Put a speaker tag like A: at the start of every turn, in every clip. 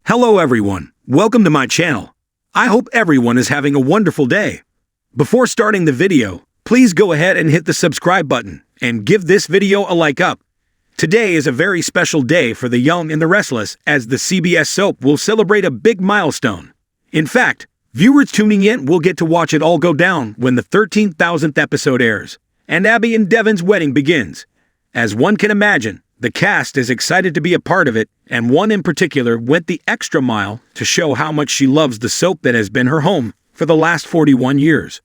A: Hello everyone, welcome to my channel. I hope everyone is having a wonderful day. Before starting the video, please go ahead and hit the subscribe button and give this video a like up. Today is a very special day for the young and the restless, as the CBS soap will celebrate a big milestone. In fact, viewers tuning in will get to watch it all go down when the 13,000th episode airs, and Abby and Devin's wedding begins. As one can imagine, the cast is excited to be a part of it, and one in particular went the extra mile to show how much she loves the soap that has been her home for the last 41 years.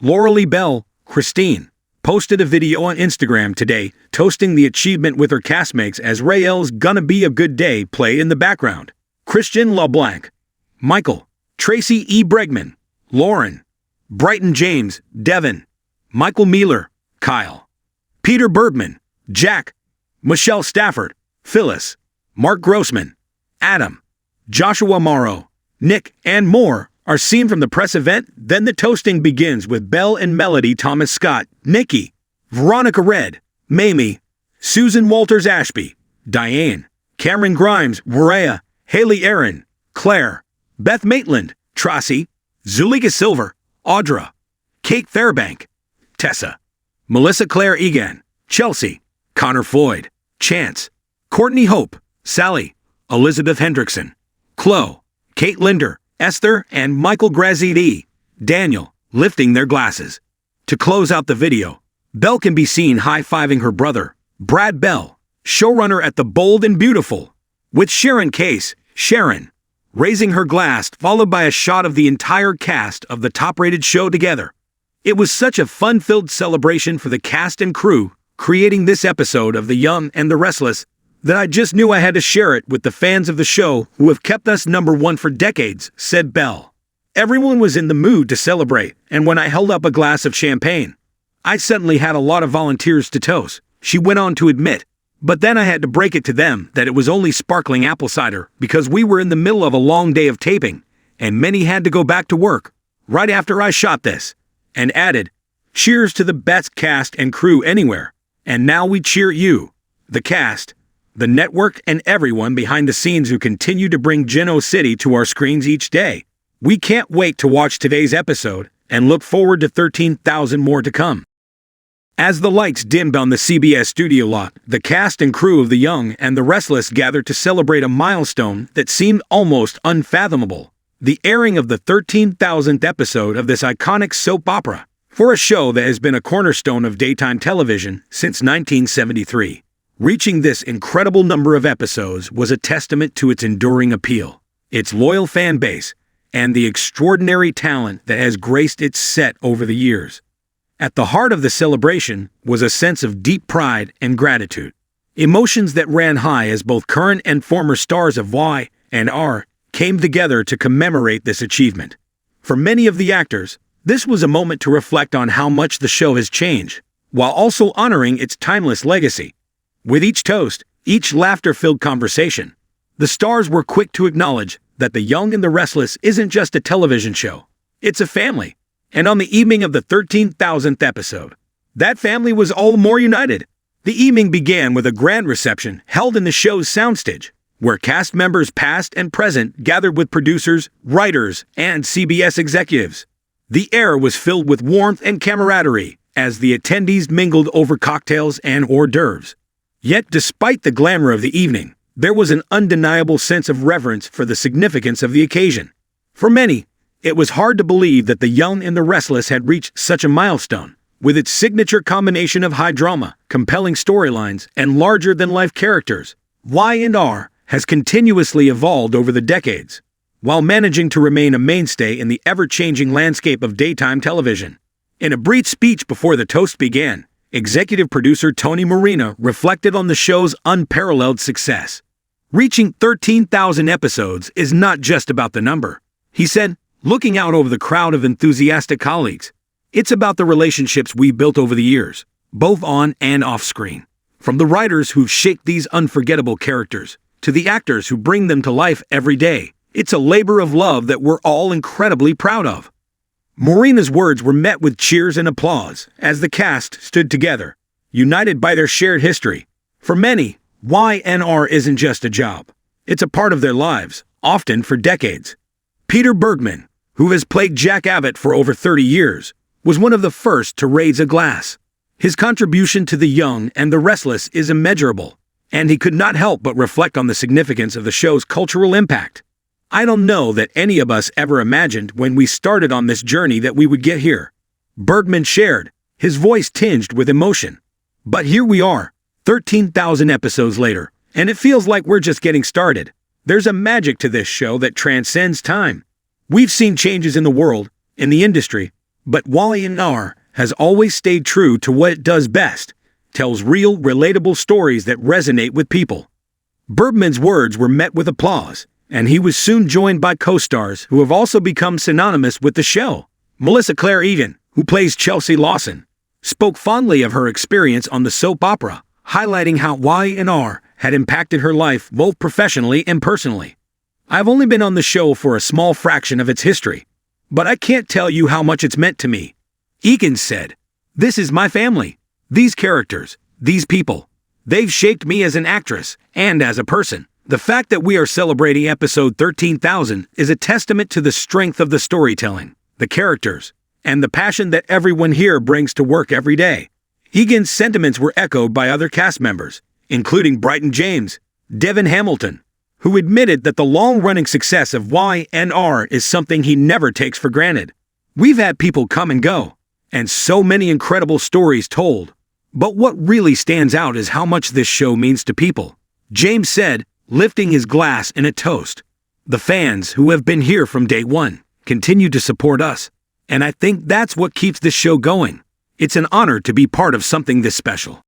A: Lauralee Bell, Christine, posted a video on Instagram today toasting the achievement with her castmates as Rael's Gonna Be a Good Day play in the background. Christian LeBlanc, Michael, Tracy E. Bregman, Lauren, Brighton James, Devin, Michael Mealer, Kyle, Peter Bergman, Jack, Michelle Stafford, Phyllis, Mark Grossman, Adam, Joshua Morrow, Nick, and more are seen from the press event. Then the toasting begins with Belle and Melody Thomas Scott, Nikki, Veronica Red, Mamie, Susan Walters Ashby, Diane, Cameron Grimes, Rhea, Haley Aaron, Claire, Beth Maitland, Tracy, Zuleika Silver, Audra, Kate Fairbank, Tessa, Melissa Claire Egan, Chelsea, Connor Floyd, Chance, Courtney Hope, Sally, Elizabeth Hendrickson, Chloe, Kate Linder, Esther, and Michael Grazidi, Daniel, lifting their glasses. To close out the video, Belle can be seen high-fiving her brother, Brad Bell, showrunner at The Bold and Beautiful, with Sharon Case, Sharon, raising her glass, followed by a shot of the entire cast of the top-rated show together. It was such a fun-filled celebration for the cast and crew creating this episode of The Young and the Restless that I just knew I had to share it with the fans of the show who have kept us #1 for decades, said Belle. Everyone was in the mood to celebrate, and when I held up a glass of champagne, I suddenly had a lot of volunteers to toast, she went on to admit. But then I had to break it to them that it was only sparkling apple cider because we were in the middle of a long day of taping, and many had to go back to work right after I shot this, and added, "Cheers to the best cast and crew anywhere. And now we cheer you, the cast, the network, and everyone behind the scenes who continue to bring Geno City to our screens each day. We can't wait to watch today's episode and look forward to 13,000 more to come." As the lights dimmed on the CBS studio lot, the cast and crew of The Young and the Restless gathered to celebrate a milestone that seemed almost unfathomable: the airing of the 13,000th episode of this iconic soap opera, for a show that has been a cornerstone of daytime television since 1973. Reaching this incredible number of episodes was a testament to its enduring appeal, its loyal fan base, and the extraordinary talent that has graced its set over the years. At the heart of the celebration was a sense of deep pride and gratitude, emotions that ran high as both current and former stars of Y and R came together to commemorate this achievement. For many of the actors, this was a moment to reflect on how much the show has changed, while also honoring its timeless legacy. With each toast, each laughter-filled conversation, the stars were quick to acknowledge that The Young and the Restless isn't just a television show, it's a family. And on the evening of the 13,000th episode, that family was all the more united. The evening began with a grand reception held in the show's soundstage, where cast members past and present gathered with producers, writers, and CBS executives. The air was filled with warmth and camaraderie as the attendees mingled over cocktails and hors d'oeuvres. Yet despite the glamour of the evening, there was an undeniable sense of reverence for the significance of the occasion. For many, it was hard to believe that The Young and the Restless had reached such a milestone, with its signature combination of high drama, compelling storylines, and larger-than-life characters. Y&R has continuously evolved over the decades, while managing to remain a mainstay in the ever-changing landscape of daytime television. In a brief speech before the toast began, executive producer Tony Marina reflected on the show's unparalleled success. Reaching 13,000 episodes is not just about the number, he said, looking out over the crowd of enthusiastic colleagues. It's about the relationships we built over the years, both on and off screen. From the writers who've shaped these unforgettable characters, to the actors who bring them to life every day, it's a labor of love that we're all incredibly proud of. Marina's words were met with cheers and applause as the cast stood together, united by their shared history. For many, Y&R isn't just a job. It's a part of their lives, often for decades. Peter Bergman, who has played Jack Abbott for over 30 years, was one of the first to raise a glass. His contribution to The Young and the Restless is immeasurable, and he could not help but reflect on the significance of the show's cultural impact. I don't know that any of us ever imagined when we started on this journey that we would get here. Bergman shared, his voice tinged with emotion. But here we are, 13,000 episodes later, and it feels like we're just getting started. There's a magic to this show that transcends time. We've seen changes in the world, in the industry, but Y&R has always stayed true to what it does best, tells real, relatable stories that resonate with people. Bergman's words were met with applause, and he was soon joined by co-stars who have also become synonymous with the show. Melissa Claire Egan, who plays Chelsea Lawson, spoke fondly of her experience on the soap opera, highlighting how Y&R had impacted her life both professionally and personally. I've only been on the show for a small fraction of its history, but I can't tell you how much it's meant to me. Egan said, "This is my family. These characters, these people, they've shaped me as an actress and as a person. The fact that we are celebrating episode 13,000 is a testament to the strength of the storytelling, the characters, and the passion that everyone here brings to work every day." Egan's sentiments were echoed by other cast members, including Bryton James, Devin Hamilton, who admitted that the long-running success of Y&R is something he never takes for granted. "We've had people come and go, and so many incredible stories told. But what really stands out is how much this show means to people," James said, lifting his glass in a toast. "The fans who have been here from day one continue to support us, and I think that's what keeps this show going. It's an honor to be part of something this special."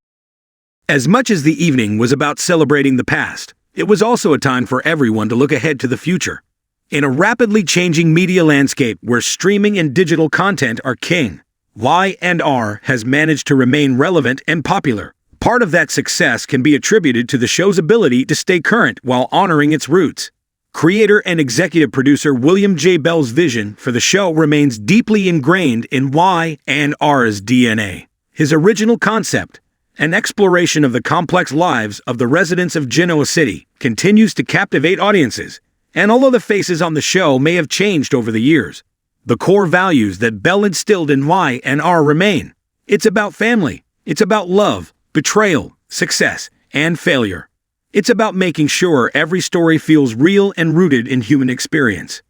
A: As much as the evening was about celebrating the past, it was also a time for everyone to look ahead to the future. In a rapidly changing media landscape where streaming and digital content are king, Y&R has managed to remain relevant and popular. Part of that success can be attributed to the show's ability to stay current while honoring its roots. Creator and executive producer William J. Bell's vision for the show remains deeply ingrained in Y&R's DNA. His original concept, an exploration of the complex lives of the residents of Genoa City, continues to captivate audiences, and although the faces on the show may have changed over the years, the core values that Bell instilled in Y&R remain. It's about family, it's about love, betrayal, success, and failure. It's about making sure every story feels real and rooted in human experience.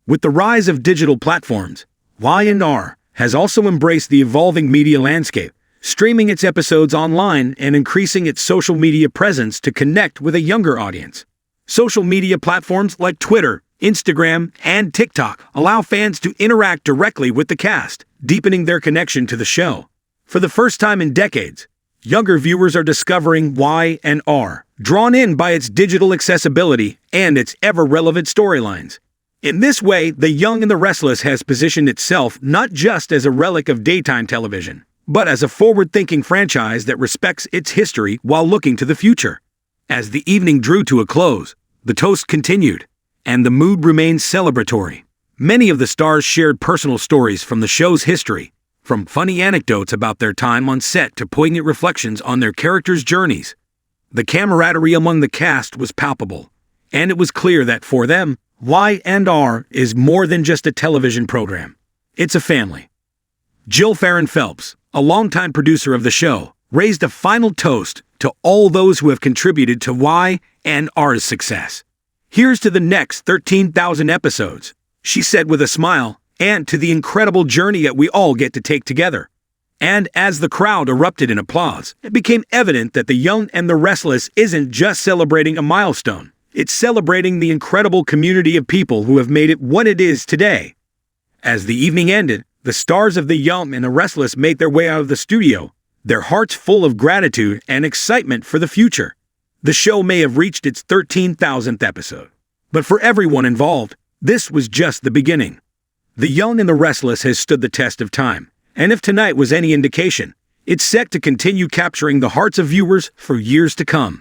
A: With the rise of digital platforms, Y&R has also embraced the evolving media landscape, streaming its episodes online and increasing its social media presence to connect with a younger audience. Social media platforms like Twitter, Instagram, and TikTok allow fans to interact directly with the cast, deepening their connection to the show. For the first time in decades, younger viewers are discovering Y&R, drawn in by its digital accessibility and its ever-relevant storylines. In this way, The Young and the Restless has positioned itself not just as a relic of daytime television, but as a forward-thinking franchise that respects its history while looking to the future. As the evening drew to a close, the toast continued, and the mood remained celebratory. Many of the stars shared personal stories from the show's history, from funny anecdotes about their time on set to poignant reflections on their characters' journeys. The camaraderie among the cast was palpable, and it was clear that for them, Y&R is more than just a television program. It's a family. Jill Farron Phelps, a longtime producer of the show, raised a final toast to all those who have contributed to Y&R's success. "Here's to the next 13,000 episodes," she said with a smile, "and to the incredible journey that we all get to take together." And as the crowd erupted in applause, it became evident that The Young and the Restless isn't just celebrating a milestone. It's celebrating the incredible community of people who have made it what it is today. As the evening ended, the stars of The Young and the Restless made their way out of the studio, their hearts full of gratitude and excitement for the future. The show may have reached its 13,000th episode, but for everyone involved, this was just the beginning. The Young and the Restless has stood the test of time, and if tonight was any indication, it's set to continue capturing the hearts of viewers for years to come.